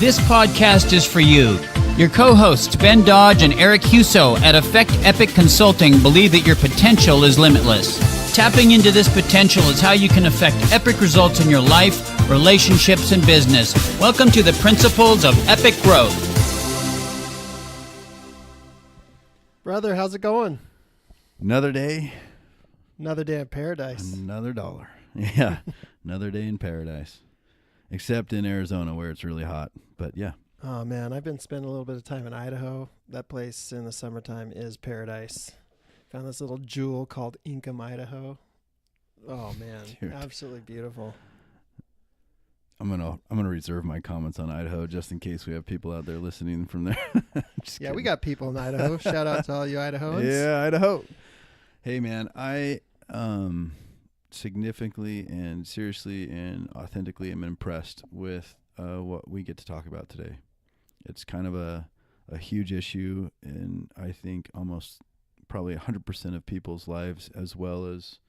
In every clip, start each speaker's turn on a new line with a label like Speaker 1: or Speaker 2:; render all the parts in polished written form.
Speaker 1: This podcast is for you. Your co-hosts, Ben Dodge and Eric Huso at Effect Epic Consulting, believe that your potential is limitless. Tapping into this potential is how you can affect epic results in your life, relationships, and business. Welcome to the Principles of Epic Growth.
Speaker 2: Brother, how's it going?
Speaker 3: Another day.
Speaker 2: Another day in paradise.
Speaker 3: Another dollar. Yeah, another day in paradise. Except in Arizona where it's really hot. But yeah.
Speaker 2: Oh, man, I've been spending a little bit of time in Idaho. That place in the summertime is paradise. Found this little jewel called Ingham, Idaho. Oh, man,
Speaker 3: Dude.
Speaker 2: Absolutely beautiful.
Speaker 3: I'm gonna reserve my comments on Idaho just in case we have people out there listening from there.
Speaker 2: Yeah, kidding. We got people in Idaho. Shout out to all you Idahoans.
Speaker 3: Yeah, Idaho. Hey, man, I significantly and seriously and authentically am impressed with what we get to talk about today. It's kind of a huge issue in, I think, almost probably 100% of people's lives, as well as,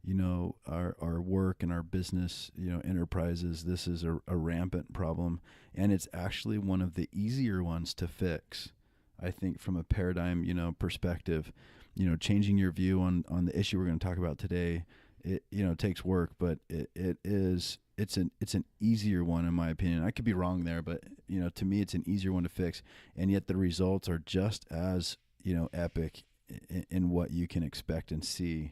Speaker 3: you know, our work and our business, you know, enterprises. This is a rampant problem, and it's actually one of the easier ones to fix, I think, from a paradigm, you know, perspective. You know, changing your view on the issue we're going to talk about today, it, you know, takes work, but it's an easier one, in my opinion. I could be wrong there, but, you know, to me, it's an easier one to fix, and yet the results are just as, you know, epic in what you can expect and see.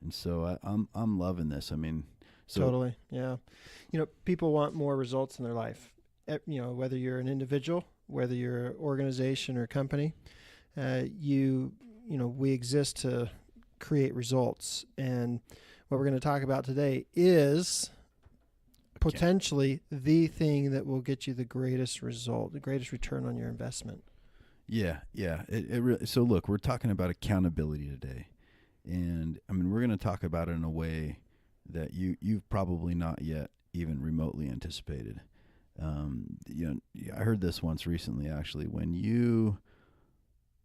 Speaker 3: And so I'm loving this. I mean,
Speaker 2: Totally, yeah. You know, people want more results in their life. You know, whether you're an individual, whether you're an organization or a company, you know, we exist to create results. And what we're going to talk about today is potentially the thing that will get you the greatest result, the greatest return on your investment.
Speaker 3: Yeah. It really, so look, we're talking about accountability today. And I mean, we're going to talk about it in a way that you've probably not yet even remotely anticipated. You know, I heard this once recently, actually. When you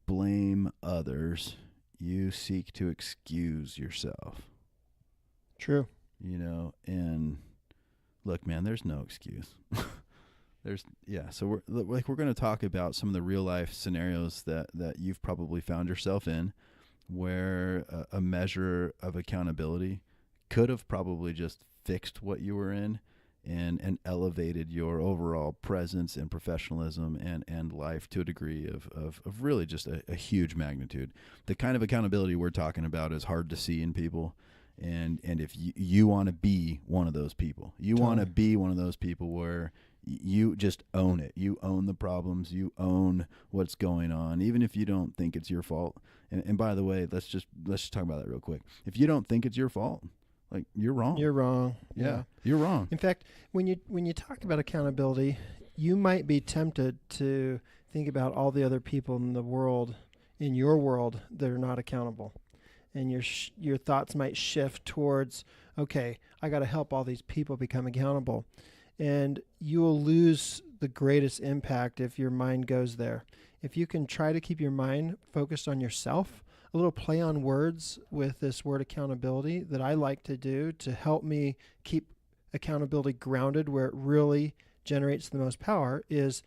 Speaker 3: blame others, you seek to excuse yourself.
Speaker 2: True.
Speaker 3: You know, and look, man, there's no excuse. So we're going to talk about some of the real life scenarios that you've probably found yourself in, where a measure of accountability could have probably just fixed what you were in and elevated your overall presence and professionalism and life to a degree of really just a huge magnitude. The kind of accountability we're talking about is hard to see in people. And if you want to be one of those people, want to be one of those people where you just own it. You own the problems. You own what's going on, even if you don't think it's your fault. And by the way, let's just talk about that real quick. If you don't think it's your fault, like, you're wrong.
Speaker 2: You're wrong.
Speaker 3: Yeah, you're wrong.
Speaker 2: In fact, when you talk about accountability, you might be tempted to think about all the other people in the world, in your world, that are not accountable. And your thoughts might shift towards, okay, I got to help all these people become accountable. And you will lose the greatest impact if your mind goes there. If you can try to keep your mind focused on yourself, a little play on words with this word accountability that I like to do to help me keep accountability grounded where it really generates the most power is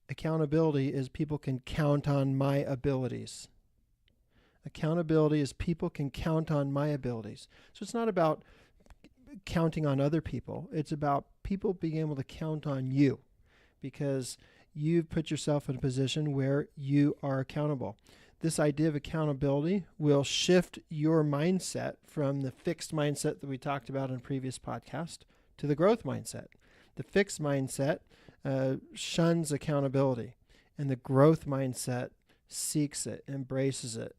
Speaker 2: accountability is people can count on my abilities. Accountability is people can count on my abilities. So it's not about counting on other people. It's about people being able to count on you because you've put yourself in a position where you are accountable. This idea of accountability will shift your mindset from the fixed mindset that we talked about in a previous podcast to the growth mindset. The fixed mindset shuns accountability, and the growth mindset seeks it, embraces it,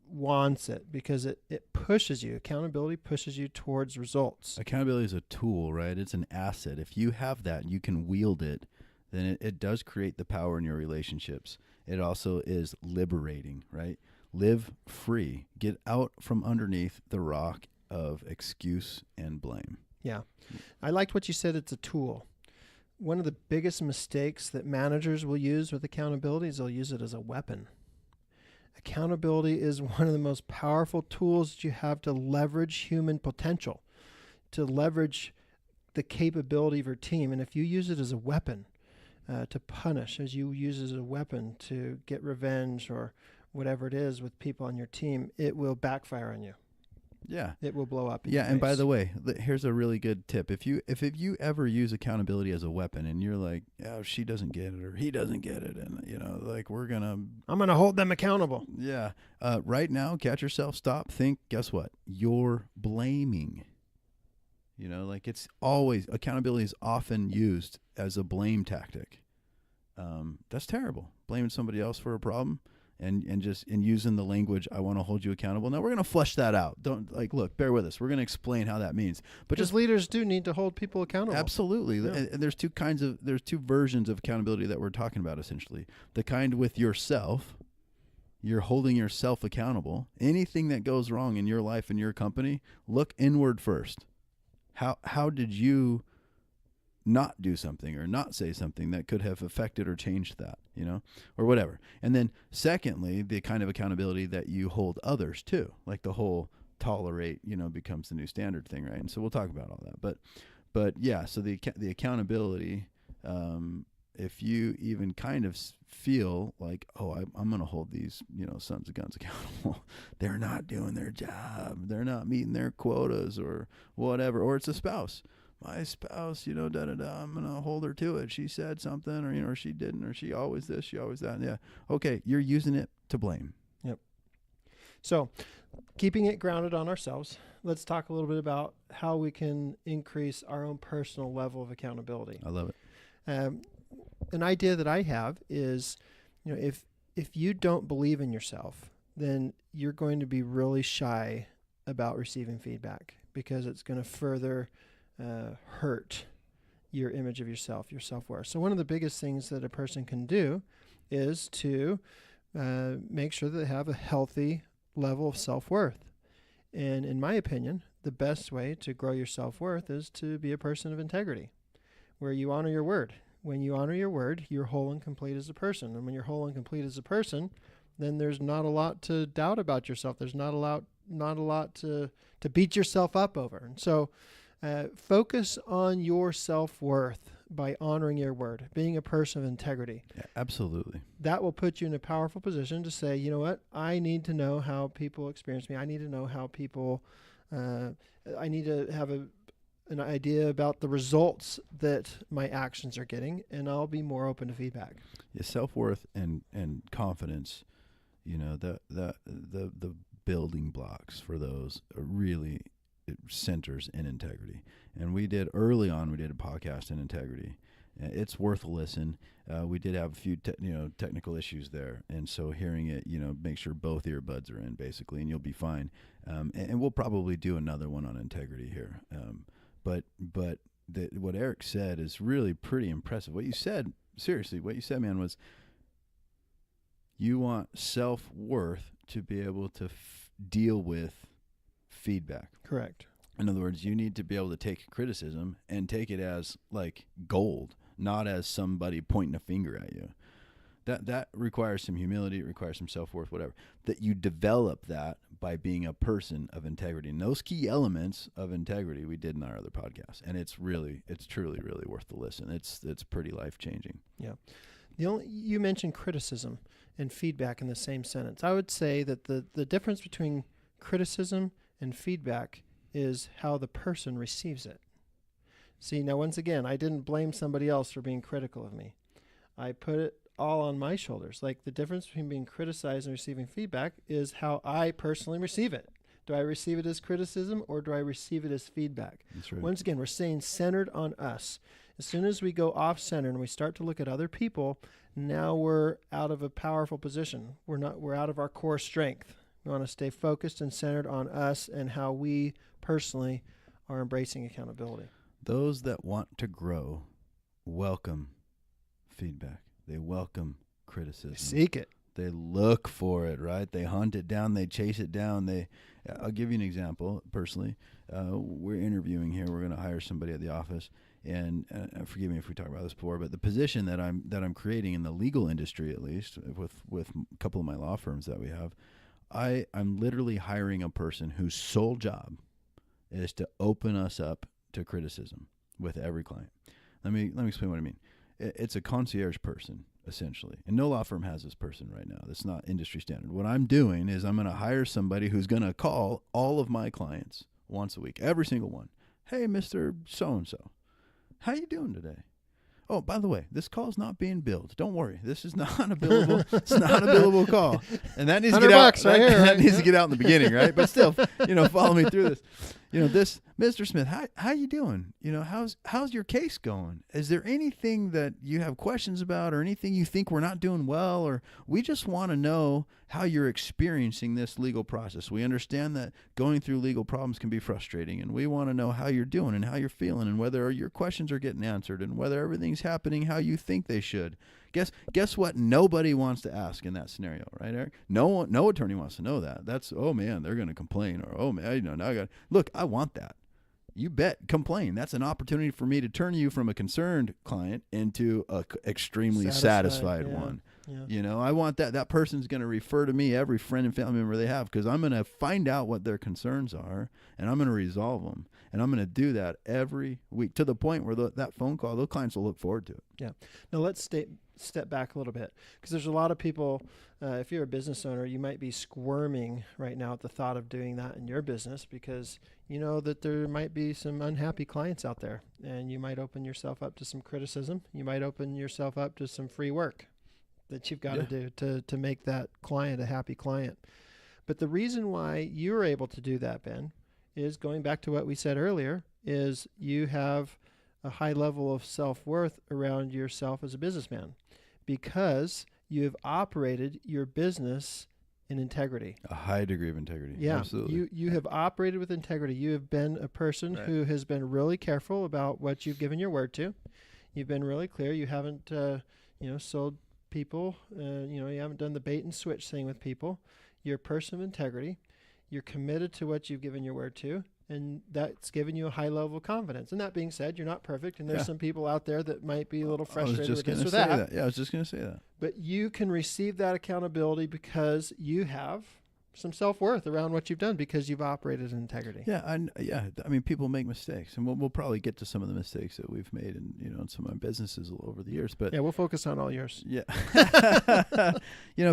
Speaker 2: wants it, because it pushes you. Accountability pushes you towards results.
Speaker 3: Accountability is a tool, right? It's an asset. If you have that and you can wield it, then it does create the power in your relationships. It also is liberating, right? Live free. Get out from underneath the rock of excuse and blame.
Speaker 2: Yeah. I liked what you said. It's a tool. One of the biggest mistakes that managers will use with accountability is they'll use it as a weapon. Accountability is one of the most powerful tools that you have to leverage human potential, to leverage the capability of your team. And if you use it as a weapon, to punish, as you use as a weapon to get revenge or whatever it is with people on your team, it will backfire on you.
Speaker 3: Yeah.
Speaker 2: It will blow up.
Speaker 3: Yeah, and by the way, here's a really good tip. If you ever use accountability as a weapon and you're like, "Oh, she doesn't get it or he doesn't get it," and like I'm gonna
Speaker 2: hold them accountable.
Speaker 3: Yeah. Right now, catch yourself, stop, think, guess what? You're blaming. Like it's always, accountability is often used as a blame tactic. That's terrible. Blaming somebody else for a problem. And using the language, I want to hold you accountable. Now we're going to flesh that out. Look, bear with us. We're going to explain how that means. But
Speaker 2: just leaders do need to hold people accountable.
Speaker 3: Absolutely. Yeah. And there's two versions of accountability that we're talking about essentially. The kind with yourself, you're holding yourself accountable. Anything that goes wrong in your life and your company, look inward first. How did you not do something or not say something that could have affected or changed that, or whatever. And then secondly, the kind of accountability that you hold others to, like the whole tolerate, becomes the new standard thing. Right. And so we'll talk about all that, but yeah, so the accountability, if you even kind of feel like, oh, I'm going to hold these, sons of guns accountable. They're not doing their job. They're not meeting their quotas or whatever, or it's a spouse. My spouse, I'm going to hold her to it. She said something or she didn't, or she always this, she always that. Yeah. Okay. You're using it to blame.
Speaker 2: Yep. So keeping it grounded on ourselves, let's talk a little bit about how we can increase our own personal level of accountability.
Speaker 3: I love it.
Speaker 2: An idea that I have is, if you don't believe in yourself, then you're going to be really shy about receiving feedback because it's going to further hurt your image of yourself, your self-worth. So one of the biggest things that a person can do is to make sure that they have a healthy level of self-worth. And in my opinion, the best way to grow your self-worth is to be a person of integrity, where you honor your word. When you honor your word, you're whole and complete as a person. And when you're whole and complete as a person, then there's not a lot to doubt about yourself. There's not a lot to beat yourself up over. And so focus on your self-worth by honoring your word, being a person of integrity.
Speaker 3: Yeah, absolutely.
Speaker 2: That will put you in a powerful position to say, you know what, I need to know how people experience me. I need to know how people, I need to have an idea about the results that my actions are getting, and I'll be more open to feedback.
Speaker 3: Yeah, self-worth and confidence, the building blocks for those are really, it centers in integrity. And we did a podcast in integrity. It's worth a listen. We did have a few technical issues there, and so hearing it, make sure both earbuds are in basically, and you'll be fine. And we'll probably do another one on integrity here. But what Eric said is really pretty impressive. What you said, man, was you want self-worth to be able to deal with feedback.
Speaker 2: Correct.
Speaker 3: In other words, you need to be able to take criticism and take it as like gold, not as somebody pointing a finger at you. That requires some humility. It requires some self-worth, whatever. That you develop that by being a person of integrity. And those key elements of integrity we did in our other podcast. And it's truly, really worth the listen. It's pretty life-changing.
Speaker 2: Yeah. You mentioned criticism and feedback in the same sentence. I would say that the difference between criticism and feedback is how the person receives it. See, now once again, I didn't blame somebody else for being critical of me. I put it all on my shoulders. Like, the difference between being criticized and receiving feedback is how I personally receive it. Do I receive it as criticism or do I receive it as feedback?
Speaker 3: That's right.
Speaker 2: Once again, we're staying centered on us. As soon as we go off center and we start to look at other people, now we're out of a powerful position. We're out of our core strength. We want to stay focused and centered on us and how we personally are embracing accountability.
Speaker 3: Those that want to grow welcome feedback. They welcome criticism.
Speaker 2: They seek it.
Speaker 3: They look for it, right? They hunt it down. They chase it down. I'll give you an example personally. We're interviewing here. We're going to hire somebody at the office, and forgive me if we talked about this before, but the position that I'm creating in the legal industry, at least with a couple of my law firms that we have, I'm literally hiring a person whose sole job is to open us up to criticism with every client. Let me explain what I mean. it's a concierge person, essentially. And no law firm has this person right now. That's not industry standard. What I'm doing is I'm going to hire somebody who's going to call all of my clients once a week, every single one. Hey, Mr. So-and-so, how you doing today? Oh, by the way, this call is not being billed. Don't worry. This is not a billable. It's not a billable call. And that needs to get out. That needs to get out in the beginning, right? But still, follow me through this. This, Mr. Smith, how you doing? How's your case going? Is there anything that you have questions about, or anything you think we're not doing well, or we just want to know how you're experiencing this legal process. We understand that going through legal problems can be frustrating, and we want to know how you're doing and how you're feeling, and whether your questions are getting answered, and whether everything's happening how you think they should. Guess what? Nobody wants to ask in that scenario, right, Eric? No attorney wants to know that. That's, oh man, they're going to complain, or oh man, now I want that. You bet. Complain. That's an opportunity for me to turn you from a concerned client into a extremely satisfied one. Yeah. I want that person's going to refer to me, every friend and family member they have, because I'm going to find out what their concerns are, and I'm going to resolve them. And I'm going to do that every week, to the point where that phone call, those clients will look forward to it.
Speaker 2: Yeah. Now let's step back a little bit, because there's a lot of people, if you're a business owner, you might be squirming right now at the thought of doing that in your business, because you know that there might be some unhappy clients out there, and you might open yourself up to some criticism. You might open yourself up to some free work that you've got to do to make that client a happy client. But the reason why you're able to do that, Ben, is going back to what we said earlier, is you have a high level of self-worth around yourself as a businessman, because you have operated your business in integrity.
Speaker 3: A high degree of integrity.
Speaker 2: Yeah,
Speaker 3: absolutely.
Speaker 2: You have operated with integrity. You have been a person who has been really careful about what you've given your word to. You've been really clear. You haven't, sold people. You haven't done the bait and switch thing with people. You're a person of integrity. You're committed to what you've given your word to, and that's given you a high level of confidence. And that being said, you're not perfect, and there's some people out there that might be a little frustrated with this or that.
Speaker 3: Yeah, I was just going to say that.
Speaker 2: But you can receive that accountability because you have some self-worth around what you've done, because you've operated in integrity.
Speaker 3: Yeah, I mean, people make mistakes, and we'll probably get to some of the mistakes that we've made in some of my businesses over the years. But
Speaker 2: yeah, we'll focus on all yours.
Speaker 3: Yeah,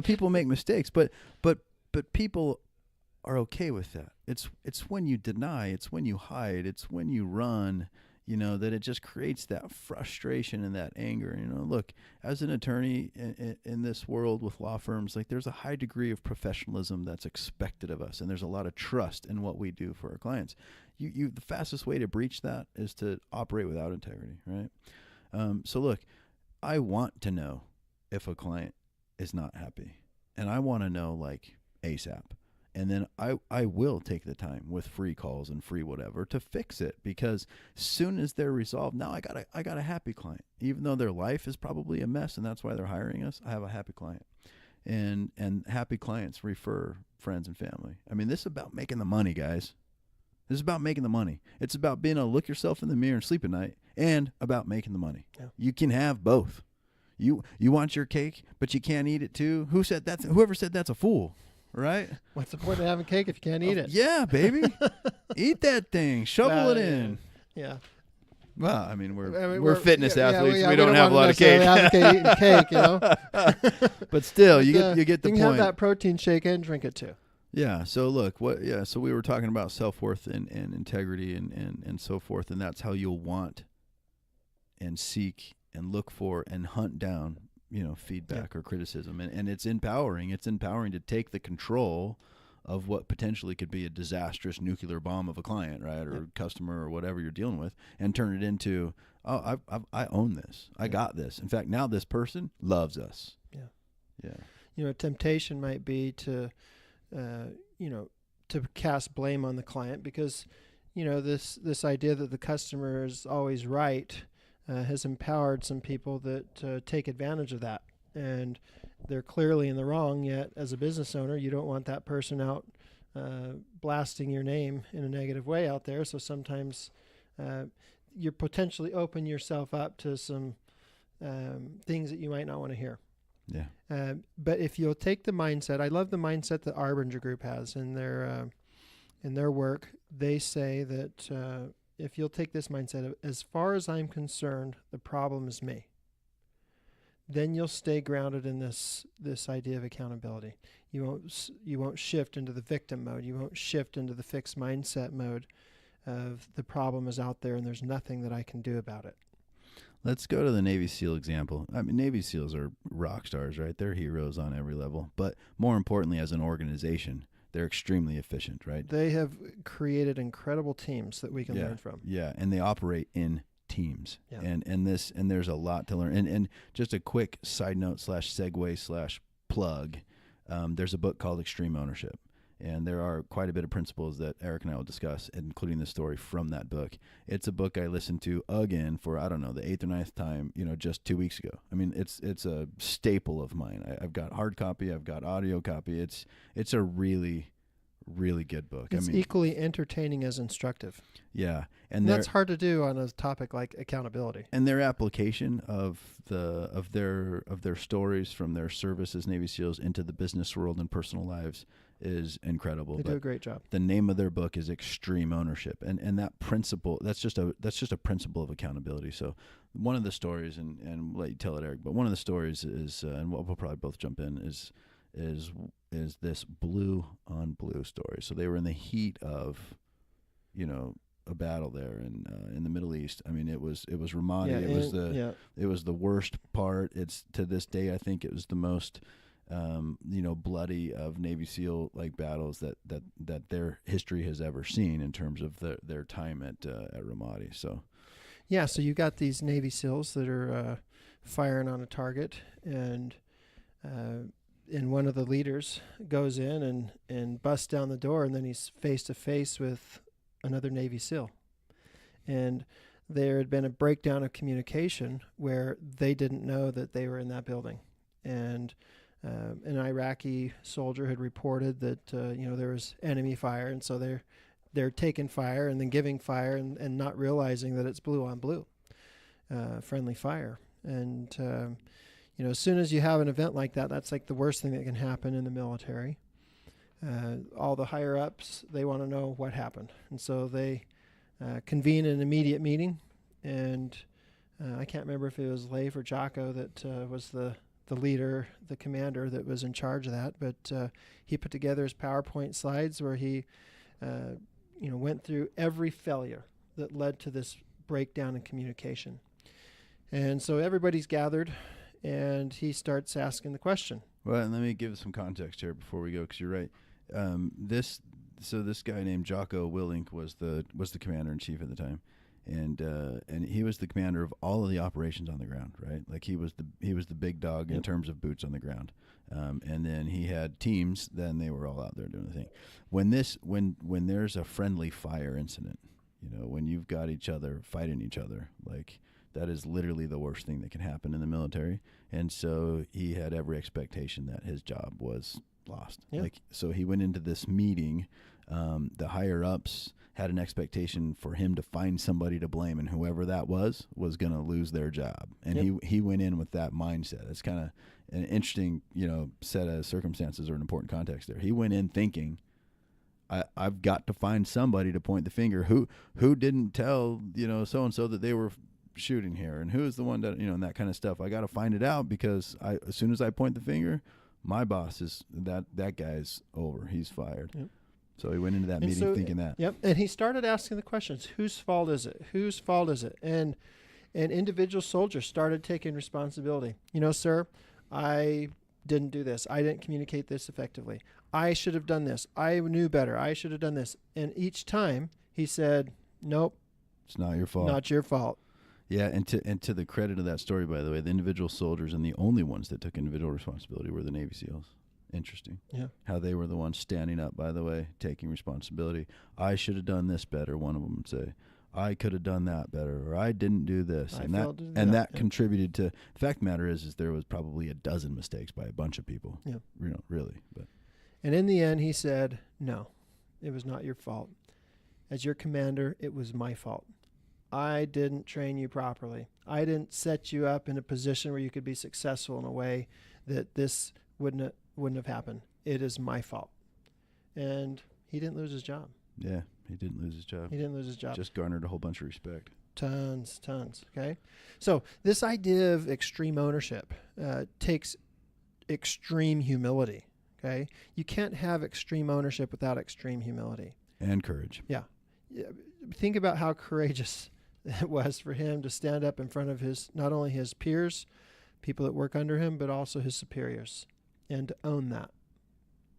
Speaker 3: people make mistakes, but people are okay with that. It's when you deny, it's when you hide, it's when you run, that it just creates that frustration and that anger. Look, as an attorney in this world with law firms, like, there's a high degree of professionalism that's expected of us, and there's a lot of trust in what we do for our clients. The fastest way to breach that is to operate without integrity, right? So look, I want to know if a client is not happy, and I want to know, like, ASAP. And then I will take the time with free calls and free whatever to fix it, because as soon as they're resolved, now I got a happy client. Even though their life is probably a mess and that's why they're hiring us, I have a happy client. And happy clients refer friends and family. I mean, this is about making the money, guys. This is about making the money. It's about being able to look yourself in the mirror and sleep at night, and about making the money. Yeah. You can have both. You want your cake, but you can't eat it too. Whoever said that's a fool. Right?
Speaker 2: What's the point of having cake if you can't eat it?
Speaker 3: Yeah, baby. Eat that thing. Shovel it in.
Speaker 2: Yeah.
Speaker 3: Well, I mean, we're fitness athletes.
Speaker 2: Yeah,
Speaker 3: we don't have a lot of cake.
Speaker 2: Eating cake,
Speaker 3: But still, you get the point.
Speaker 2: You can have that protein shake and drink it too.
Speaker 3: Yeah. So look, so we were talking about self-worth and integrity and so forth, and that's how you'll want and seek and look for and hunt down feedback or criticism. And it's empowering. It's empowering to take the control of what potentially could be a disastrous nuclear bomb of a client, right? Or customer or whatever you're dealing with, and turn it into, I own this. I got this. In fact, now this person loves us. Yeah. Yeah.
Speaker 2: Temptation might be to cast blame on the client, because, this idea that the customer is always right has empowered some people that take advantage of that, and they're clearly in the wrong. Yet, as a business owner, you don't want that person out blasting your name in a negative way out there. So sometimes you potentially open yourself up to some things that you might not want to hear.
Speaker 3: Yeah.
Speaker 2: But if you'll take the mindset, I love the mindset that Arbinger Group has in their work. They say that if you'll take this mindset of, as far as I'm concerned, the problem is me. then you'll stay grounded in this idea of accountability. You won't shift into the victim mode. You won't shift into the fixed mindset mode of the problem is out there and there's nothing that I can do about it.
Speaker 3: Let's go to the Navy SEAL example. I mean, Navy SEALs are rock stars, right? They're heroes on every level. But more importantly, as an organization, they're extremely efficient, right?
Speaker 2: They have created incredible teams that we can learn from.
Speaker 3: Yeah, and they operate in teams.
Speaker 2: Yeah.
Speaker 3: And there's a lot to learn. And just a quick side note / segue / plug, there's a book called Extreme Ownership. And there are quite a bit of principles that Eric and I will discuss, including the story from that book. It's a book I listened to again for, I don't know, the 8th or 9th time, just 2 weeks ago. I mean, it's a staple of mine. I've got hard copy. I've got audio copy. It's a really, really good book.
Speaker 2: It's equally entertaining as instructive.
Speaker 3: Yeah.
Speaker 2: And that's hard to do on a topic like accountability.
Speaker 3: And their application of their stories from their service as Navy SEALs into the business world and personal lives is incredible.
Speaker 2: They do a great job.
Speaker 3: The name of their book is Extreme Ownership, and that principle, that's just a principle of accountability. So one of the stories, and we'll let you tell it, Eric, but one of the stories is, and we'll probably both jump in, is this blue on blue story. So they were in the heat of, a battle there in the Middle East. I mean, it was Ramadi.
Speaker 2: Yeah,
Speaker 3: it was the worst part. It's, to this day, I think it was the most bloody of Navy SEAL like battles that their history has ever seen in terms of their time at Ramadi. So
Speaker 2: you got these Navy SEALs that are firing on a target, and one of the leaders goes in and busts down the door, and then he's face to face with another Navy SEAL, and there had been a breakdown of communication where they didn't know that they were in that building, and an Iraqi soldier had reported that there was enemy fire, and so they're taking fire and then giving fire and not realizing that it's blue on blue, friendly fire. And as soon as you have an event like that, that's like the worst thing that can happen in the military. All the higher ups, they want to know what happened, and so they convene an immediate meeting. And I can't remember if it was Leif or Jocko that was the leader, the commander that was in charge of that, but he put together his PowerPoint slides where he went through every failure that led to this breakdown in communication. And so everybody's gathered, and he starts asking the question.
Speaker 3: Well, and let me give some context here before we go, because you're right. This guy named Jocko Willink was the commander in chief at the time. And he was the commander of all of the operations on the ground, right? Like he was the big dog in terms of boots on the ground. And then he had teams. Then they were all out there doing the thing. When there's a friendly fire incident, when you've got each other fighting each other, like that is literally the worst thing that can happen in the military. And so he had every expectation that his job was lost.
Speaker 2: Yep.
Speaker 3: So he went into this meeting. The higher ups had an expectation for him to find somebody to blame, and whoever that was going to lose their job. And he went in with that mindset. It's kind of an interesting, set of circumstances or an important context there. He went in thinking, I've got to find somebody to point the finger. Who didn't tell, so and so that they were shooting here, and who's the one that, and that kind of stuff. I got to find it out, because as soon as I point the finger, my boss is that guy's over. He's fired. Yep. So he went into that meeting thinking that.
Speaker 2: Yep. And he started asking the questions. Whose fault is it? Whose fault is it? And individual soldiers started taking responsibility. Sir, I didn't do this. I didn't communicate this effectively. I should have done this. I knew better. I should have done this. And each time he said, nope.
Speaker 3: It's not your fault.
Speaker 2: Not your fault.
Speaker 3: Yeah, and to the credit of that story, by the way, the individual soldiers and the only ones that took individual responsibility were the Navy SEALs. Interesting.
Speaker 2: Yeah.
Speaker 3: How they were the ones standing up, by the way, taking responsibility. I should have done this better, one of them would say. I could have done that better, or I didn't do this. That contributed to, the fact of the matter is there was probably a dozen mistakes by a bunch of people.
Speaker 2: Yeah.
Speaker 3: Really. But.
Speaker 2: And in the end, he said, no, it was not your fault. As your commander, it was my fault. I didn't train you properly. I didn't set you up in a position where you could be successful in a way that this wouldn't have happened. It is my fault. And he didn't lose his job.
Speaker 3: Yeah, he didn't lose his job.
Speaker 2: He didn't lose his job.
Speaker 3: Just garnered a whole bunch of respect.
Speaker 2: Tons. Okay. So this idea of extreme ownership takes extreme humility. Okay. You can't have extreme ownership without extreme humility.
Speaker 3: And courage.
Speaker 2: Yeah. Think about how courageous it was for him to stand up in front of not only his peers, people that work under him, but also his superiors, and to own that.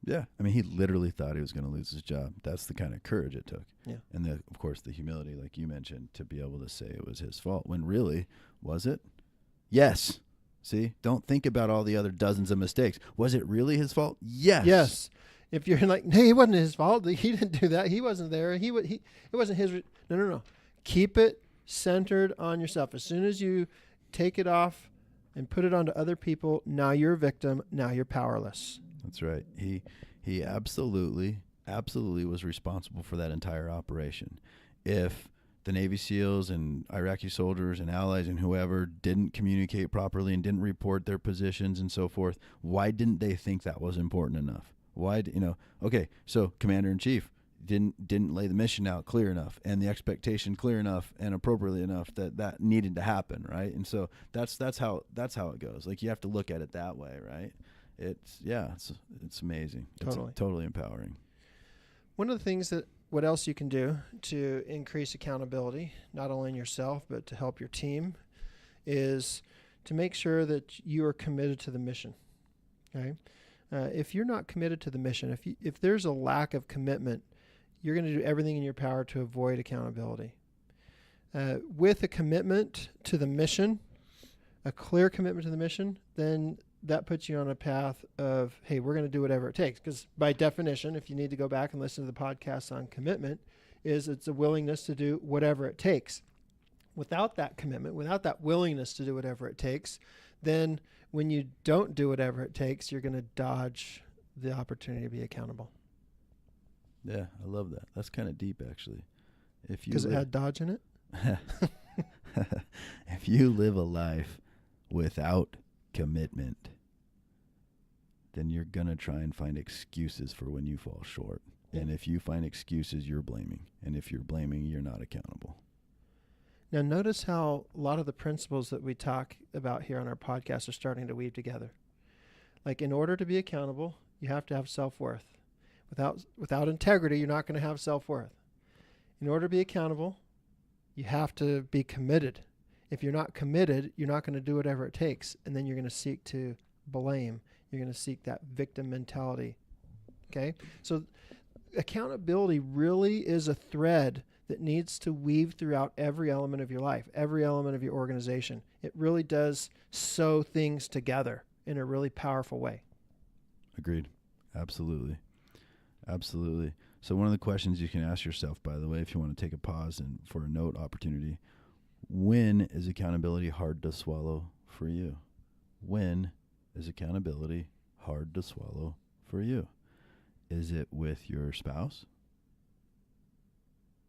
Speaker 3: Yeah. I mean, he literally thought he was going to lose his job. That's the kind of courage it took.
Speaker 2: Yeah.
Speaker 3: And of course, the humility, like you mentioned, to be able to say it was his fault when really, was it? Yes. See, don't think about all the other dozens of mistakes. Was it really his fault? Yes.
Speaker 2: Yes. If you're like, hey, it wasn't his fault. He didn't do that. He wasn't there. It wasn't his. No. Keep it centered on yourself. As soon as you take it off and put it onto other people, now you're a victim. Now you're powerless.
Speaker 3: That's right. He absolutely was responsible for that entire operation. If the Navy SEALs and Iraqi soldiers and allies and whoever didn't communicate properly and didn't report their positions and so forth, why didn't they think that was important enough? Okay, so Commander-in-Chief didn't lay the mission out clear enough and the expectation clear enough and appropriately enough that needed to happen, right? And so that's how it goes. Like, you have to look at it that way, right? It's amazing.
Speaker 2: Totally.
Speaker 3: It's totally empowering.
Speaker 2: One of the things what else you can do to increase accountability, not only in yourself, but to help your team, is to make sure that you are committed to the mission. Okay? If you're not committed to the mission, if there's a lack of commitment, you're going to do everything in your power to avoid accountability. With a commitment to the mission, a clear commitment to the mission, then that puts you on a path of, hey, we're going to do whatever it takes. Because by definition, if you need to go back and listen to the podcast on commitment, it's a willingness to do whatever it takes. Without that commitment, without that willingness to do whatever it takes, then when you don't do whatever it takes, you're going to dodge the opportunity to be accountable.
Speaker 3: Yeah, I love that. That's kind of deep, actually.
Speaker 2: Because it had dodge in it?
Speaker 3: If you live a life without commitment, then you're going to try and find excuses for when you fall short. Yeah. And if you find excuses, you're blaming. And if you're blaming, you're not accountable.
Speaker 2: Now, notice how a lot of the principles that we talk about here on our podcast are starting to weave together. Like, in order to be accountable, you have to have self-worth. Without integrity, you're not going to have self-worth. In order to be accountable, you have to be committed. If you're not committed, you're not going to do whatever it takes, and then you're going to seek to blame. You're going to seek that victim mentality. Okay? So accountability really is a thread that needs to weave throughout every element of your life, every element of your organization. It really does sew things together in a really powerful way.
Speaker 3: Agreed. Absolutely. So one of the questions you can ask yourself, by the way, if you want to take a pause and for a note opportunity, when is accountability hard to swallow for you? When is accountability hard to swallow for you? Is it with your spouse?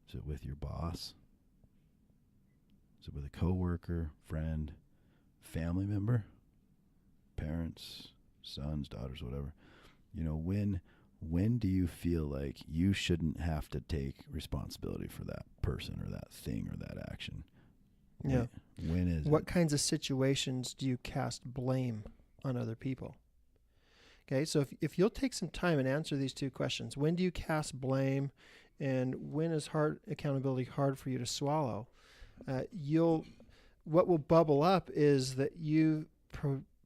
Speaker 3: Is it with your boss? Is it with a coworker, friend, family member, parents, sons, daughters, whatever? When do you feel like you shouldn't have to take responsibility for that person or that thing or that action?
Speaker 2: Yeah.
Speaker 3: When is
Speaker 2: what kinds of situations do you cast blame on other people? Okay, so if you'll take some time and answer these two questions, when do you cast blame, and when is accountability hard for you to swallow? What will bubble up is that you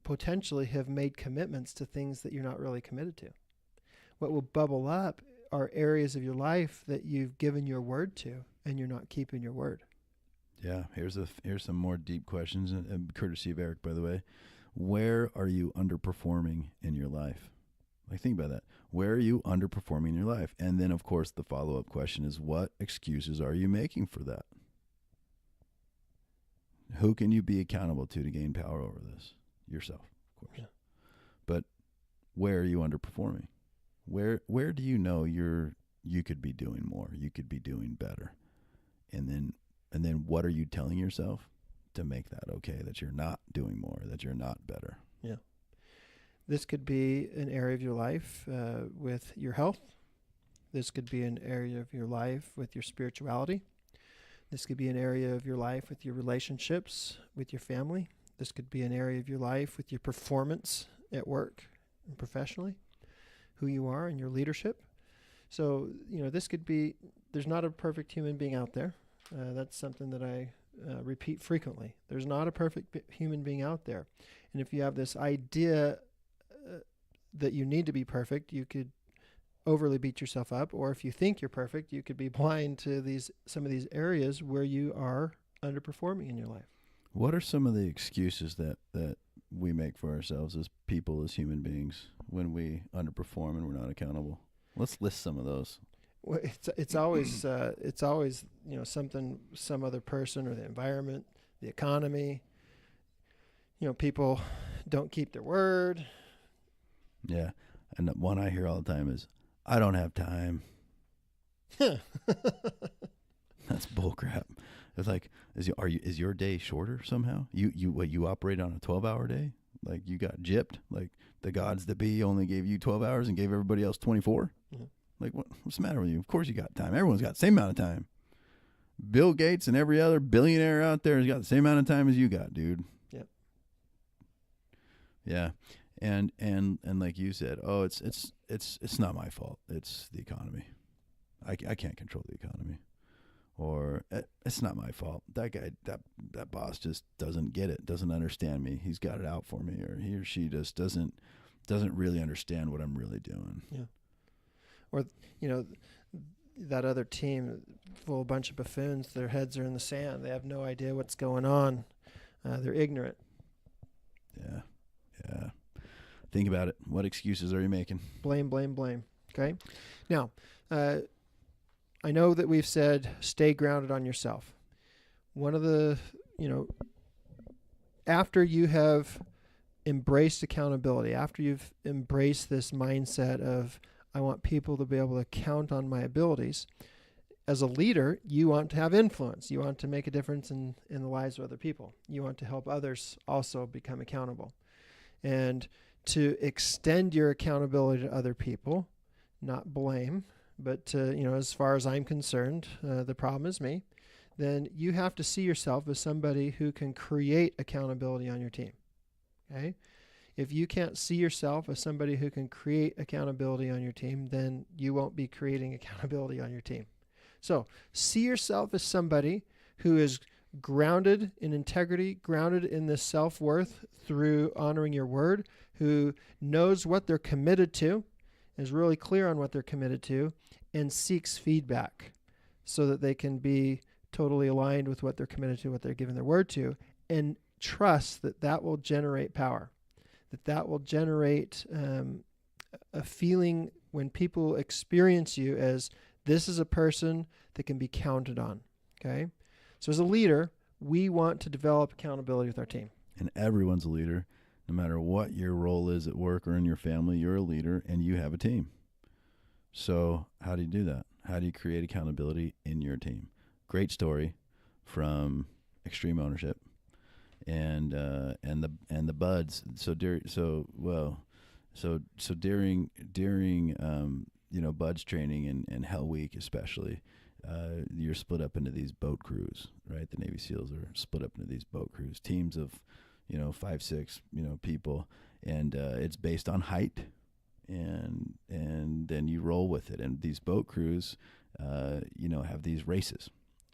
Speaker 2: potentially have made commitments to things that you're not really committed to. What will bubble up are areas of your life that you've given your word to, and you're not keeping your word.
Speaker 3: Yeah, here's some more deep questions, and courtesy of Eric, by the way. Where are you underperforming in your life? Like, think about that. Where are you underperforming in your life? And then, of course, the follow-up question is, what excuses are you making for that? Who can you be accountable to gain power over this? Yourself, of course. Yeah. But where are you underperforming? Where do you know you could be doing more? You could be doing better. And then what are you telling yourself to make that okay, that you're not doing more, that you're not better?
Speaker 2: Yeah. This could be an area of your life with your health. This could be an area of your life with your spirituality. This could be an area of your life with your relationships, with your family. This could be an area of your life with your performance at work and professionally, who you are and your leadership. So, this could be, there's not a perfect human being out there. That's something that I repeat frequently. There's not a perfect human being out there. And if you have this idea that you need to be perfect, you could overly beat yourself up. Or if you think you're perfect, you could be blind to some of these areas where you are underperforming in your life.
Speaker 3: What are some of the excuses that we make for ourselves as people, as human beings, when we underperform and we're not accountable? Let's list some of those.
Speaker 2: Well, it's always something, some other person or the environment, the economy. People don't keep their word.
Speaker 3: Yeah, and the one I hear all the time is, "I don't have time." That's bullcrap. It's like, is your day shorter somehow? You operate on a 12-hour day? Like you got gypped? Like the gods that be only gave you 12 hours and gave everybody else 24? Mm-hmm. Like what's the matter with you? Of course you got time. Everyone's got the same amount of time. Bill Gates and every other billionaire out there has got the same amount of time as you got, dude.
Speaker 2: Yep.
Speaker 3: Yeah. And like you said, it's not my fault. It's the economy. I can't control the economy. Or it's not my fault. That guy, that boss just doesn't get it, doesn't understand me. He's got it out for me, or he or she just doesn't really understand what I'm really doing.
Speaker 2: Yeah. Or, that other team full of a bunch of buffoons, their heads are in the sand. They have no idea what's going on. They're ignorant.
Speaker 3: Yeah. Yeah. Think about it. What excuses are you making?
Speaker 2: Blame. Okay. Now, I know that we've said stay grounded on yourself. One of the, after you have embraced accountability, after you've embraced this mindset of, I want people to be able to count on my abilities, as a leader, you want to have influence. You want to make a difference in the lives of other people. You want to help others also become accountable. And to extend your accountability to other people, not blame, but as far as I'm concerned, the problem is me, then you have to see yourself as somebody who can create accountability on your team. Okay? If you can't see yourself as somebody who can create accountability on your team, then you won't be creating accountability on your team. So see yourself as somebody who is grounded in integrity, grounded in this self-worth through honoring your word, who knows what they're committed to, is really clear on what they're committed to, and seeks feedback so that they can be totally aligned with what they're committed to, what they're giving their word to, and trust that will generate power, that will generate a feeling when people experience you as this is a person that can be counted on. Okay? So as a leader, we want to develop accountability with our team.
Speaker 3: And everyone's a leader. No matter what your role is at work or in your family, you're a leader and you have a team. So how do you do that? How do you create accountability in your team? Great story from Extreme Ownership and the buds. So during buds training and Hell Week especially, you're split up into these boat crews, right? The Navy SEALs are split up into these boat crews, teams of 5, 6, people, and it's based on height, and then you roll with it. And these boat crews, have these races,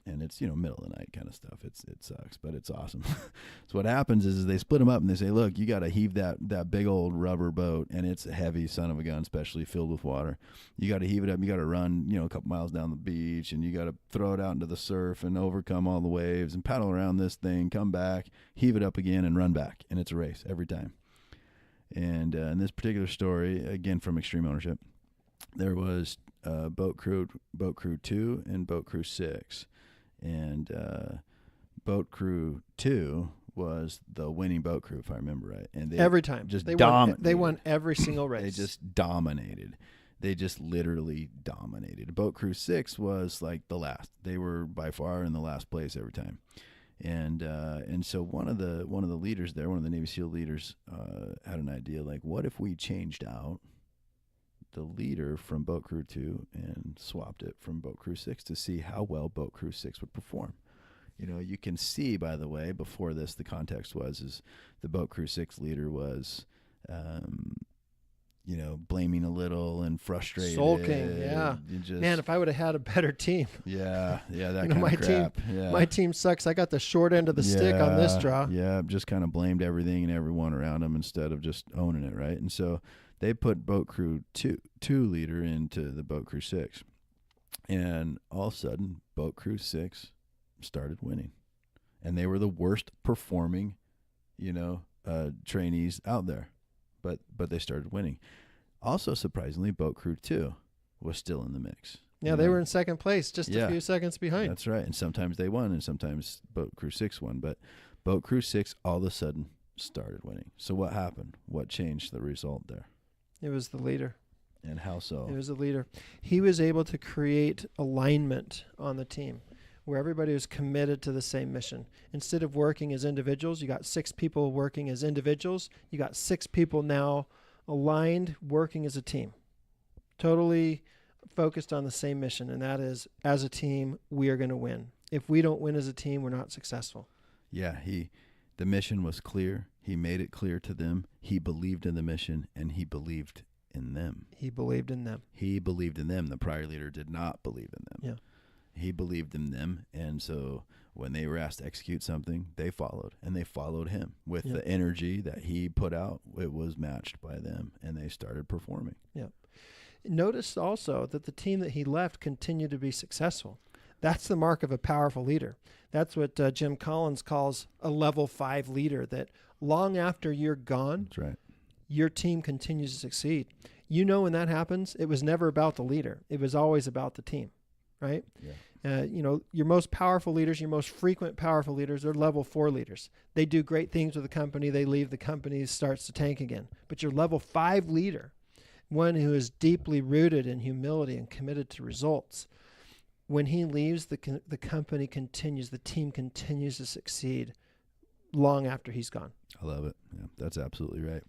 Speaker 3: and it's middle of the night kind of stuff. It sucks, but it's awesome. So what happens is they split them up and they say, look, you got to heave that big old rubber boat, and it's a heavy son of a gun, especially filled with water. You got to heave it up. You got to run, a couple miles down the beach, and you got to throw it out into the surf and overcome all the waves and paddle around this thing, come back, heave it up again, and run back. And it's a race every time. And in this particular story, again from Extreme Ownership, there was boat crew 2 and boat crew 6. And boat crew 2 was the winning boat crew, if I remember right. And they
Speaker 2: every time
Speaker 3: just
Speaker 2: they won every single race.
Speaker 3: They just dominated. They just literally dominated. Boat crew 6 was like the last. They were by far in the last place every time. And so one of the leaders there, one of the Navy SEAL leaders, had an idea like, what if we changed out the leader from boat crew 2 and swapped it from boat crew 6 to see how well boat crew 6 would perform. You can see, by the way, before this, the context is the Boat Crew 6 leader was, blaming a little and frustrated.
Speaker 2: Sulking, yeah. Man, if I would have had a better team.
Speaker 3: Yeah, that
Speaker 2: kind
Speaker 3: of crap.
Speaker 2: My team sucks. I got the short end of the stick on this draw.
Speaker 3: Yeah, just kind of blamed everything and everyone around them instead of just owning it, right? And so they put Boat Crew 2 leader into the Boat Crew 6. And all of a sudden, Boat Crew 6 started winning. And they were the worst performing, trainees out there. But they started winning. Also, surprisingly, Boat Crew 2 was still in the mix.
Speaker 2: Yeah, they were in second place, just a few seconds behind.
Speaker 3: That's right. And sometimes they won, and sometimes Boat Crew 6 won. But Boat Crew 6 all of a sudden started winning. So what happened? What changed the result there?
Speaker 2: It was the leader.
Speaker 3: And how so?
Speaker 2: It was the leader. He was able to create alignment on the team where everybody was committed to the same mission. Instead of working as individuals, you got 6 people working as individuals. You got 6 people now aligned, working as a team. Totally focused on the same mission, and that is, as a team, we are going to win. If we don't win as a team, we're not successful.
Speaker 3: Yeah, the mission was clear. He made it clear to them. He believed in the mission, and he believed in them.
Speaker 2: He believed in them.
Speaker 3: He believed in them. The prior leader did not believe in them.
Speaker 2: Yeah.
Speaker 3: He believed in them, and so when they were asked to execute something, they followed, and they followed him with the energy that he put out. It was matched by them, and they started performing.
Speaker 2: Yeah. Notice also that the team that he left continued to be successful. That's the mark of a powerful leader. That's what Jim Collins calls a level 5 leader, that long after you're gone,
Speaker 3: that's right,
Speaker 2: your team continues to succeed. When that happens, it was never about the leader. It was always about the team. Right? Yeah. Your most powerful leaders, your most frequent powerful leaders are level 4 leaders. They do great things with the company. They leave, the company starts to tank again. But your level 5 leader, one who is deeply rooted in humility and committed to results, when he leaves, the company continues, the team continues to succeed long after he's gone. I
Speaker 3: love it. Yeah, that's absolutely right.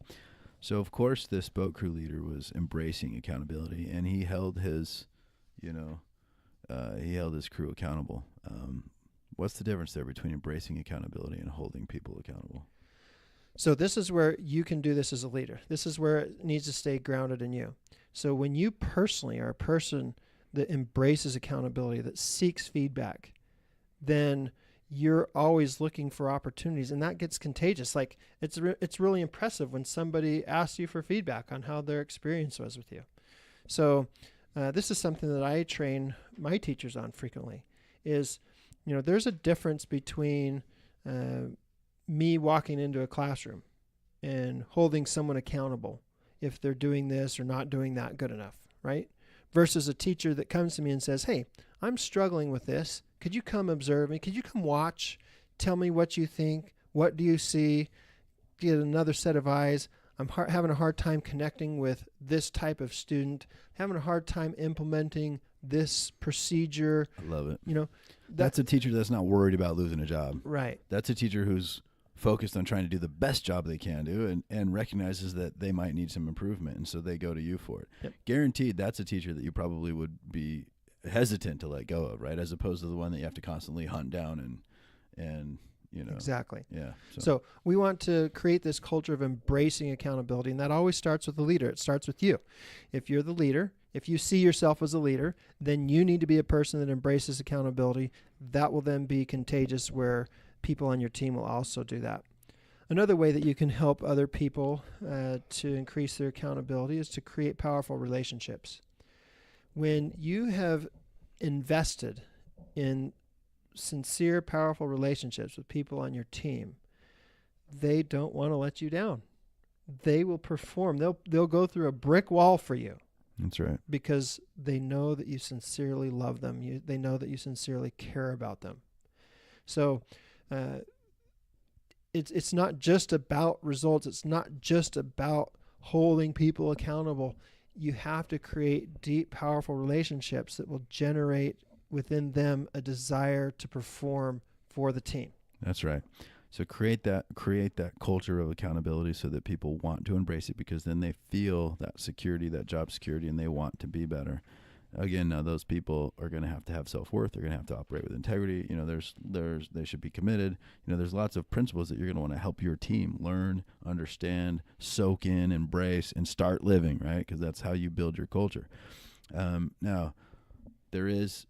Speaker 3: So, of course, this Boat Crew leader was embracing accountability, and he held his, crew accountable. What's the difference there between embracing accountability and holding people accountable?
Speaker 2: So this is where you can do this as a leader. This is where it needs to stay grounded in you. So when you personally are a person that embraces accountability, that seeks feedback, then you're always looking for opportunities, and that gets contagious. Like it's really impressive when somebody asks you for feedback on how their experience was with you. So this is something that I train my teachers on frequently is, there's a difference between me walking into a classroom and holding someone accountable if they're doing this or not doing that good enough, right? Versus a teacher that comes to me and says, hey, I'm struggling with this. Could you come observe me? Could you come watch? Tell me what you think. What do you see? Get another set of eyes. I'm having a hard time connecting with this type of student, having a hard time implementing this procedure.
Speaker 3: I love it. That's a teacher that's not worried about losing a job.
Speaker 2: Right.
Speaker 3: That's a teacher who's focused on trying to do the best job they can do and recognizes that they might need some improvement, and so they go to you for it.
Speaker 2: Yep.
Speaker 3: Guaranteed that's a teacher that you probably would be hesitant to let go of, right? As opposed to the one that you have to constantly hunt down and
Speaker 2: Exactly.
Speaker 3: Yeah.
Speaker 2: So we want to create this culture of embracing accountability, and that always starts with the leader. It starts with you. If you're the leader, if you see yourself as a leader, then you need to be a person that embraces accountability. That will then be contagious where people on your team will also do that. Another way that you can help other people to increase their accountability is to create powerful relationships. When you have invested in sincere, powerful relationships with people on your team, they don't want to let you down. They will perform. They'll go through a brick wall for you.
Speaker 3: That's right.
Speaker 2: Because they know that you sincerely love them. They know that you sincerely care about them. So it's not just about results. It's not just about holding people accountable. You have to create deep, powerful relationships that will generate within them a desire to perform for the team.
Speaker 3: That's right. So create that culture of accountability so that people want to embrace it, because then they feel that security, that job security, and they want to be better. Again, now those people are going to have self-worth. They're going to have to operate with integrity. They should be committed. There's lots of principles that you're going to want to help your team learn, understand, soak in, embrace, and start living, right? Because that's how you build your culture. Now, there is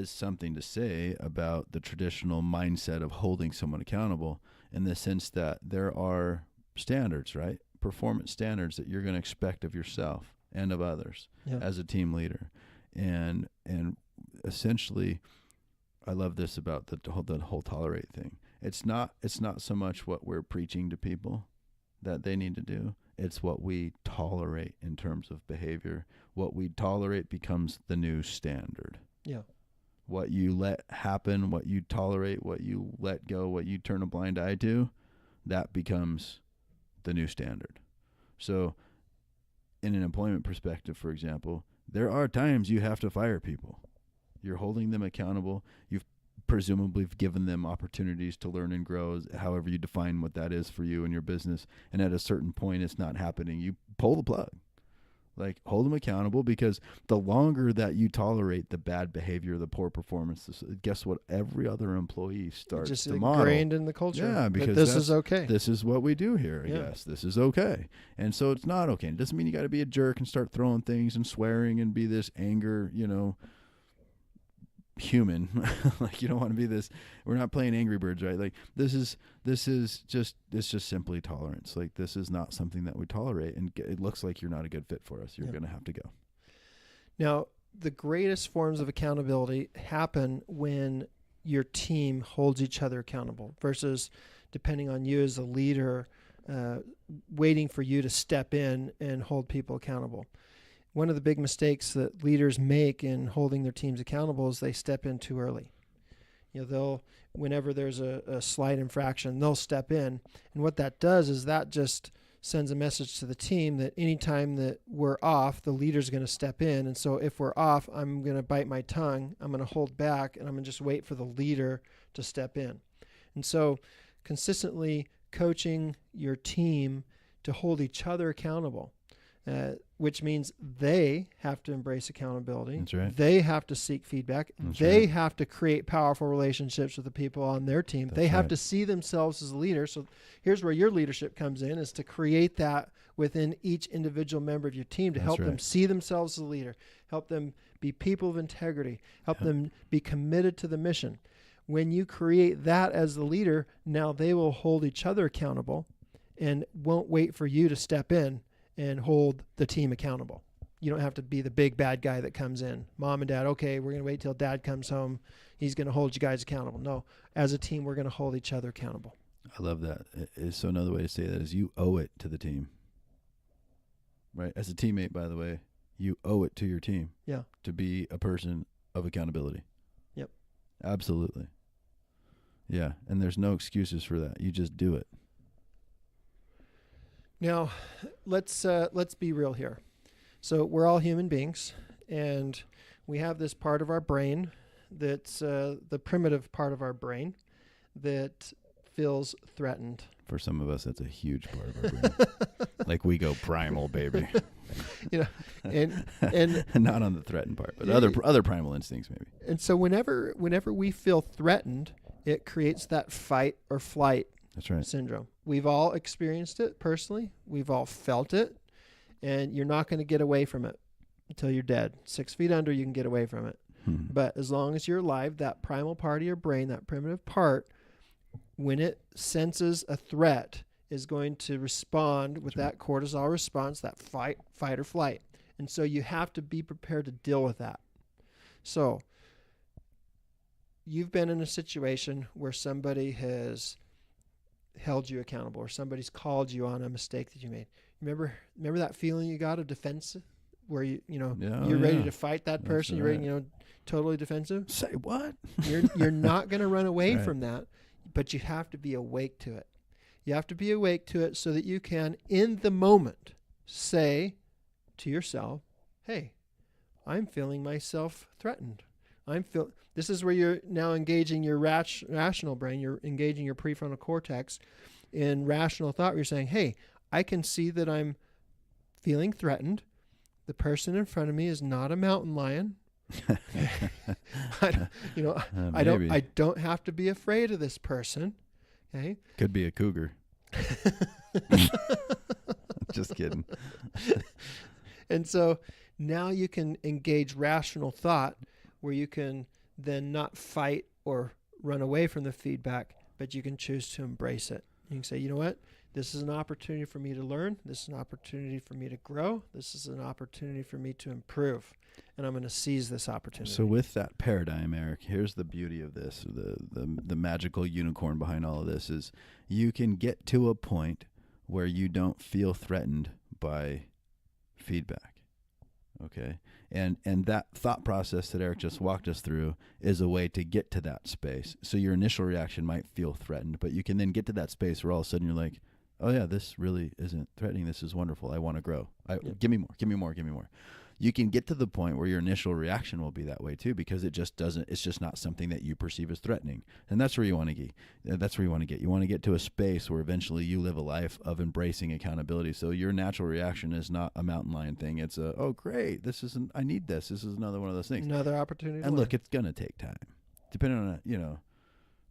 Speaker 3: something to say about the traditional mindset of holding someone accountable, in the sense that there are standards, right? Performance standards that you're going to expect of yourself and of others as a team leader. And essentially, I love this about the whole tolerate thing. It's not so much what we're preaching to people that they need to do. It's what we tolerate in terms of behavior. What we tolerate becomes the new standard.
Speaker 2: Yeah.
Speaker 3: What you let happen, what you tolerate, what you let go, what you turn a blind eye to, that becomes the new standard. So in an employment perspective, for example, there are times you have to fire people. You're holding them accountable. You've presumably given them opportunities to learn and grow, however you define what that is for you and your business. And at a certain point, it's not happening. You pull the plug. Like, hold them accountable, because the longer that you tolerate the bad behavior, the poor performance, guess what? Every other employee starts
Speaker 2: just
Speaker 3: to model.
Speaker 2: ingrained in the culture.
Speaker 3: Yeah, because
Speaker 2: this is okay.
Speaker 3: This is what we do here.
Speaker 2: Yeah.
Speaker 3: Yes, this is okay. And so it's not okay. It doesn't mean you got to be a jerk and start throwing things and swearing and be this anger, human. Like, you don't want to be this. We're not playing Angry Birds, right? Like, this is just simply tolerance. Like, this is not something that we tolerate, and it looks like you're not a good fit for us. You're going to have to go.
Speaker 2: Now, the greatest forms of accountability happen when your team holds each other accountable, versus depending on you as a leader, waiting for you to step in and hold people accountable. One of the big mistakes that leaders make in holding their teams accountable is they step in too early. Whenever there's a slight infraction, they'll step in. And what that does is that just sends a message to the team that anytime that we're off, the leader's going to step in. And so if we're off, I'm going to bite my tongue, I'm going to hold back, and I'm going to just wait for the leader to step in. And so consistently coaching your team to hold each other accountable, which means they have to embrace accountability.
Speaker 3: That's right.
Speaker 2: They have to seek feedback. They have to create powerful relationships with the people on their team. They have to see themselves as a leader. So here's where your leadership comes in, is to create that within each individual member of your team, to help them see themselves as a leader, help them be people of integrity, help them be committed to the mission. When you create that as the leader, now they will hold each other accountable and won't wait for you to step in and hold the team accountable. You don't have to be the big bad guy that comes in. Mom and dad, okay, we're going to wait till dad comes home. He's going to hold you guys accountable. No, as a team, we're going to hold each other accountable.
Speaker 3: I love that. So another way to say that is you owe it to the team. Right? As a teammate, by the way, you owe it to your team.
Speaker 2: Yeah.
Speaker 3: To be a person of accountability.
Speaker 2: Yep.
Speaker 3: Absolutely. Yeah. And there's no excuses for that. You just do it.
Speaker 2: Now, let's be real here. So we're all human beings, and we have this part of our brain that's the primitive part of our brain that feels threatened.
Speaker 3: For some of us, that's a huge part of our brain. Like, we go primal, baby.
Speaker 2: And
Speaker 3: not on the threatened part, but other primal instincts maybe.
Speaker 2: And so whenever we feel threatened, it creates that fight or flight syndrome. We've all experienced it personally. We've all felt it, and you're not going to get away from it until you're dead. 6 feet under, you can get away from it. But as long as you're alive, that primal part of your brain, that primitive part, when it senses a threat, is going to respond with that cortisol response, that fight or flight. And so you have to be prepared to deal with that. So you've been in a situation where somebody has held you accountable, or somebody's called you on a mistake that you made. Remember that feeling you got of defense, where you're ready to fight that person. You're ready, totally defensive.
Speaker 3: Say what?
Speaker 2: You're not going to run away from that, but you have to be awake to it. You have to be awake to it so that you can, in the moment, say to yourself, "Hey, I'm feeling myself threatened. This is where you're now engaging your rational brain. You're engaging your prefrontal cortex in rational thought. Where you're saying, "Hey, I can see that I'm feeling threatened. The person in front of me is not a mountain lion,
Speaker 3: Maybe.
Speaker 2: I don't have to be afraid of this person. Okay.
Speaker 3: Could be a cougar. Just kidding.
Speaker 2: And so now you can engage rational thought where you can then not fight or run away from the feedback, but you can choose to embrace it. You can say, you know what? This is an opportunity for me to learn. This is an opportunity for me to grow. This is an opportunity for me to improve. And I'm going to seize this opportunity.
Speaker 3: So with that paradigm, Eric, here's the beauty of this, the magical unicorn behind all of this is you can get to a point where you don't feel threatened by feedback. Okay. And that thought process that Eric just walked us through is a way to get to that space. So your initial reaction might feel threatened, but you can then get to that space where all of a sudden you're like, oh yeah, this really isn't threatening. This is wonderful. I want to grow. Give me more, give me more, give me more. You can get to the point where your initial reaction will be that way too, because it's just not something that you perceive as threatening. And that's where you want to get. That's where you want to get. You want to get to a space where eventually you live a life of embracing accountability. So your natural reaction is not a mountain lion thing. It's oh great, I need this. This is another one of those things.
Speaker 2: Another opportunity.
Speaker 3: And look, it's going to take time. Depending on,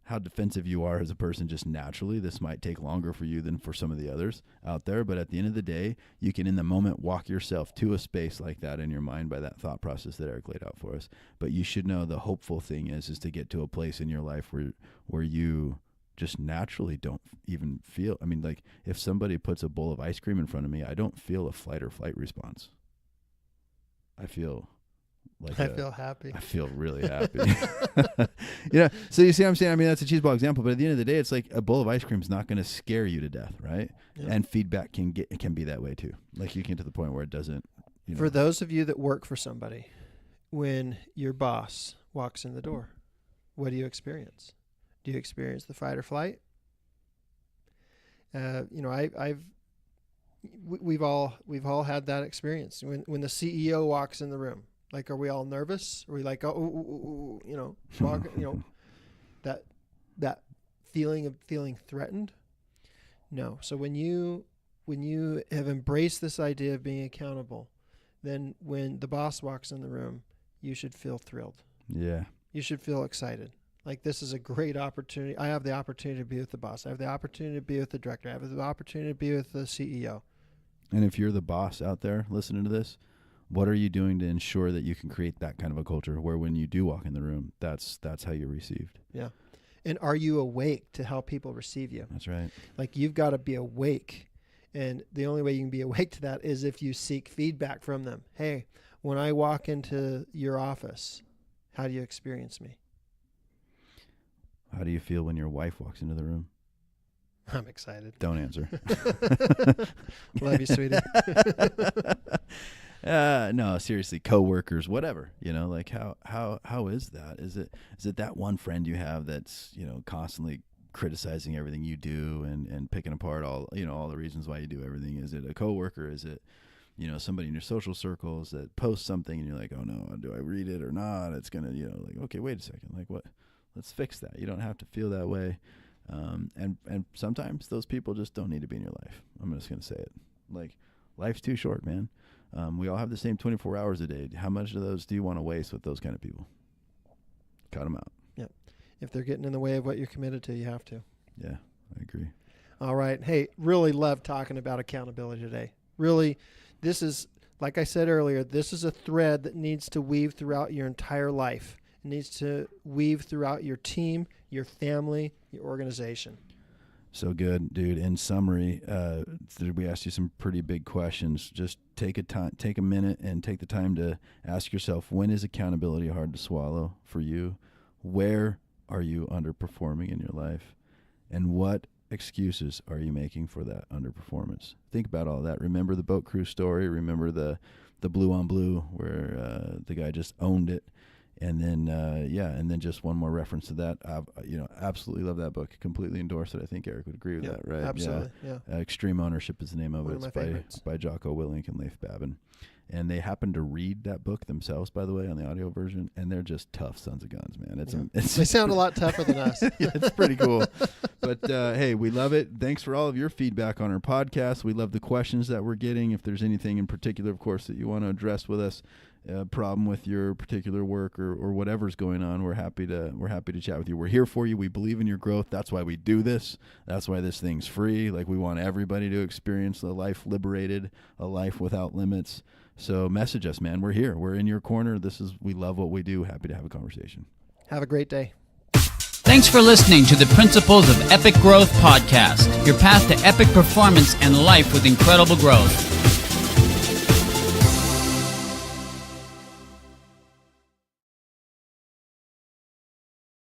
Speaker 3: how defensive you are as a person just naturally, this might take longer for you than for some of the others out there. But at the end of the day, you can in the moment walk yourself to a space like that in your mind by that thought process that Eric laid out for us. But you should know the hopeful thing is to get to a place in your life where you just naturally don't even feel, like if somebody puts a bowl of ice cream in front of me, I don't feel a fight or flight response. I feel
Speaker 2: happy.
Speaker 3: I feel really happy. So you see what I'm saying? That's a cheeseball example, but at the end of the day, it's like a bowl of ice cream is not going to scare you to death, right? Yeah. And feedback can be that way too. Like you get to the point where it doesn't.
Speaker 2: For those of you that work for somebody, when your boss walks in the door, what do you experience? Do you experience the fight or flight? We've all had that experience when the CEO walks in the room. Like, are we all nervous? Are we like, that feeling of feeling threatened? No. So when you have embraced this idea of being accountable, then when the boss walks in the room, you should feel thrilled.
Speaker 3: Yeah.
Speaker 2: You should feel excited. Like, this is a great opportunity. I have the opportunity to be with the boss. I have the opportunity to be with the director. I have the opportunity to be with the CEO.
Speaker 3: And if you're the boss out there listening to this, what are you doing to ensure that you can create that kind of a culture where when you do walk in the room, that's how you're received?
Speaker 2: Yeah. And are you awake to how people receive you?
Speaker 3: That's right.
Speaker 2: Like, you've got to be awake. And the only way you can be awake to that is if you seek feedback from them. Hey, when I walk into your office, how do you experience me?
Speaker 3: How do you feel when your wife walks into the room?
Speaker 2: I'm excited.
Speaker 3: Don't answer.
Speaker 2: Love you, sweetie.
Speaker 3: No, seriously, coworkers, whatever, like how is that? Is it that one friend you have that's, constantly criticizing everything you do and picking apart all the reasons why you do everything? Is it a coworker? Is it, somebody in your social circles that posts something and you're like, oh no, do I read it or not? It's going to, like, okay, wait a second. Like what? Let's fix that. You don't have to feel that way. And sometimes those people just don't need to be in your life. I'm just going to say it. Like, life's too short, man. We all have the same 24 hours a day. How much of those do you want to waste with those kind of people? Cut them out.
Speaker 2: Yep. If they're getting in the way of what you're committed to, you have to.
Speaker 3: Yeah, I agree.
Speaker 2: All right. Hey, really love talking about accountability today. Really, this is, like I said earlier, this is a thread that needs to weave throughout your entire life. It needs to weave throughout your team, your family, your organization.
Speaker 3: So good, dude. In summary, we asked you some pretty big questions. Just take a minute and take the time to ask yourself, when is accountability hard to swallow for you? Where are you underperforming in your life? And what excuses are you making for that underperformance? Think about all that. Remember the boat crew story. Remember the blue on blue where the guy just owned it. And then, and then just one more reference to that. Absolutely love that book. Completely endorse it. I think Eric would agree with that, right?
Speaker 2: Absolutely, yeah.
Speaker 3: Extreme Ownership is the name of
Speaker 2: one
Speaker 3: it.
Speaker 2: Of my favorites.
Speaker 3: By Jocko Willink and Leif Babin. And they happen to read that book themselves, by the way, on the audio version, and they're just tough sons of guns, man.
Speaker 2: They sound a lot tougher than us.
Speaker 3: Yeah, it's pretty cool. But, hey, we love it. Thanks for all of your feedback on our podcast. We love the questions that we're getting. If there's anything in particular, of course, that you want to address with us, problem with your particular work or whatever's going on, we're happy to chat with you. We're here for you. We believe in your growth. That's why we do this. That's why this thing's free. Like, we want everybody to experience a life liberated, a life without limits. So message us, man. We're here. We're in your corner. We love what we do. Happy to have a conversation.
Speaker 2: Have a great day.
Speaker 1: Thanks for listening to the Principles of Epic Growth podcast, your path to epic performance and life with incredible growth.